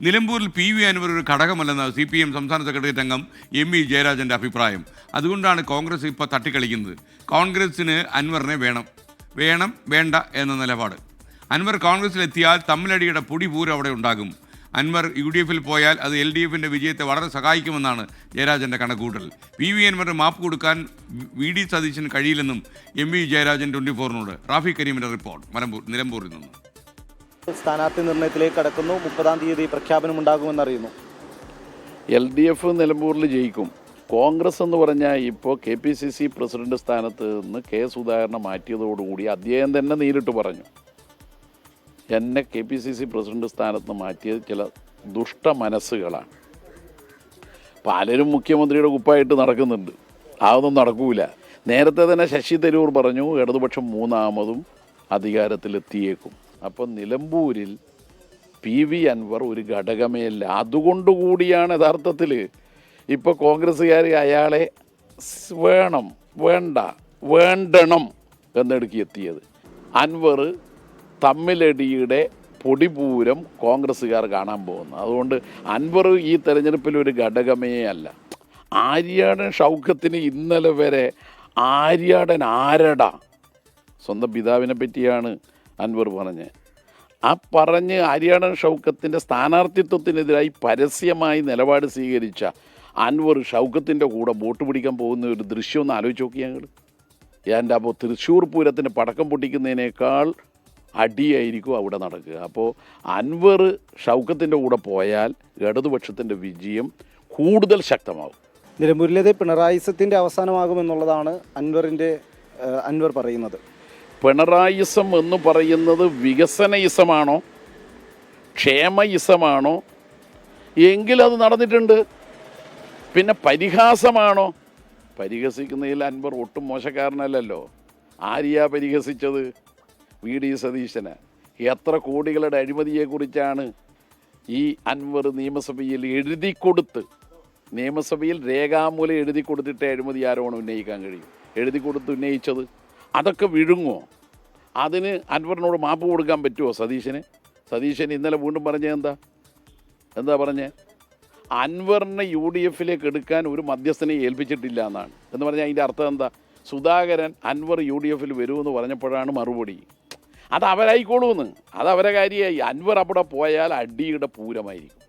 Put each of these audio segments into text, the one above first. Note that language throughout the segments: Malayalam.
നിലമ്പൂരിൽ പി വി അൻവർ ഒരു ഘടകമല്ലെന്ന് CPM സംസ്ഥാന സെക്രട്ടേറിയറ്റ് അംഗം MV ജയരാജൻ്റെ അഭിപ്രായം. അതുകൊണ്ടാണ് കോൺഗ്രസ് ഇപ്പോൾ തട്ടിക്കളിക്കുന്നത്. കോൺഗ്രസിന് അൻവറിനെ വേണം വേണ്ട എന്ന നിലപാട്. അൻവർ കോൺഗ്രസിലെത്തിയാൽ തമ്മിലടിയുടെ പൊടിപൂരം അവിടെ ഉണ്ടാകും. അൻവർ UDF-ൽ പോയാൽ അത് LDF-ൻ്റെ വിജയത്തെ വളരെ സഹായിക്കുമെന്നാണ് ജയരാജൻ്റെ കണക്കുകൂട്ടൽ. PV അൻവറിന് മാപ്പ് കൊടുക്കാൻ VD സതീശന് കഴിയില്ലെന്നും MV ജയരാജൻ 24-നോട്. റാഫി കരീമിൻ്റെ റിപ്പോർട്ട് നിലമ്പൂരിൽ നിന്ന്. സ്ഥാനാർത്ഥി നിർണയത്തിലേക്ക് കടക്കുന്നു. 30-ാം തീയതി പ്രഖ്യാപനമുണ്ടാകുമെന്നറിയുന്നു. LDF നിലമ്പൂരിൽ ജയിക്കും. കോൺഗ്രസ് എന്ന് പറഞ്ഞാൽ ഇപ്പോൾ KPCC പ്രസിഡന്റ് സ്ഥാനത്ത് നിന്ന് K. സുധാകരനെ മാറ്റിയതോടുകൂടി അദ്ദേഹം തന്നെ നേരിട്ട് പറഞ്ഞു, എന്നെ KPCC പ്രസിഡന്റ് സ്ഥാനത്ത് നിന്ന് മാറ്റിയത് ചില ദുഷ്ട മനസ്സുകളാണ്. പലരും മുഖ്യമന്ത്രിയുടെ കുപ്പായിട്ട് നടക്കുന്നുണ്ട്, അതൊന്നും നടക്കൂല. നേരത്തെ തന്നെ ശശി തരൂർ പറഞ്ഞു ഇടതുപക്ഷം 3-ാമതും അധികാരത്തിലെത്തിയേക്കും. അപ്പം നിലമ്പൂരിൽ PV അൻവർ ഒരു ഘടകമേ അല്ല. അതുകൊണ്ടുകൂടിയാണ് യഥാർത്ഥത്തിൽ ഇപ്പോൾ കോൺഗ്രസ്സുകാർ അയാളെ വേണ്ടണം എന്നെടുക്കിയെത്തിയത്. അൻവർ തമ്മിലടിയുടെ പൊടിപൂരം കോൺഗ്രസ്സുകാർ കാണാൻ പോകുന്നു. അതുകൊണ്ട് അൻവർ ഈ തെരഞ്ഞെടുപ്പിൽ ഒരു ഘടകമേ അല്ല. ആര്യാടൻ ഷൗക്കത്തിന് ഇന്നലെ വരെ ആര്യാടൻ ആരടാ, സ്വന്തം പിതാവിനെ പറ്റിയാണ് അൻവർ പറഞ്ഞത്. ആ പറഞ്ഞ് ആര്യാടൻ ഷൗക്കത്തിൻ്റെ സ്ഥാനാർത്ഥിത്വത്തിനെതിരായി പരസ്യമായി നിലപാട് സ്വീകരിച്ച അൻവർ ഷൗക്കത്തിൻ്റെ കൂടെ വോട്ട് പിടിക്കാൻ പോകുന്ന ഒരു ദൃശ്യം ഒന്ന് ആലോചിച്ച് നോക്കിയാൽ എൻ്റെ അപ്പോൾ തൃശ്ശൂർ പൂരത്തിന് പടക്കം പൊട്ടിക്കുന്നതിനേക്കാൾ അടിയായിരിക്കും അവിടെ നടക്കുക. അപ്പോൾ അൻവർ ഷൗക്കത്തിൻ്റെ കൂടെ പോയാൽ ഇടതുപക്ഷത്തിൻ്റെ വിജയം കൂടുതൽ ശക്തമാകും. നിലമ്പൂരിലേത് പിണറായിസത്തിൻ്റെ അവസാനമാകുമെന്നുള്ളതാണ് അൻവർ പറയുന്നത്. പിണറായിസം എന്ന് പറയുന്നത് വികസനയിസമാണോ ക്ഷേമയിസമാണോ എങ്കിലത് നടന്നിട്ടുണ്ട്. പിന്നെ പരിഹാസമാണോ? പരിഹസിക്കുന്നതിൽ അൻവർ ഒട്ടും മോശക്കാരനല്ലല്ലോ. ആരെയാ പരിഹസിച്ചത്? VD സതീശന്. എത്ര കോടികളുടെ അഴിമതിയെക്കുറിച്ചാണ് ഈ അൻവർ നിയമസഭയിൽ നിയമസഭയിൽ രേഖാമൂലം എഴുതി കൊടുത്തിട്ട് അഴിമതി ആരോപണം ഉന്നയിക്കാൻ കഴിയും? എഴുതി കൊടുത്ത് ഉന്നയിച്ചത് അതൊക്കെ വിഴുങ്ങോ? അതിന് അൻവറിനോട് മാപ്പ് കൊടുക്കാൻ പറ്റുമോ സതീശന് ഇന്നലെ വീണ്ടും പറഞ്ഞത് എന്താ പറഞ്ഞത്? അൻവറിനെ UDF-ലേക്ക് എടുക്കാൻ ഒരു മധ്യസ്ഥനെ ഏൽപ്പിച്ചിട്ടില്ല എന്നാണ്. എന്ന് പറഞ്ഞാൽ അതിൻ്റെ അർത്ഥം എന്താ? സുധാകരൻ അൻവർ UDF-ൽ വരുമെന്ന് പറഞ്ഞപ്പോഴാണ് മറുപടി. അത് അവരായിക്കോളൂന്ന്, അത് അവരെ കാര്യമായി. അൻവർ അവിടെ പോയാൽ അടിയുടെ പൂരമായിരിക്കും.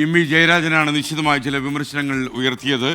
MV ജയരാജനാണ് നിശ്ചിതമായ ചില വിമർശനങ്ങൾ ഉയർത്തിയത്.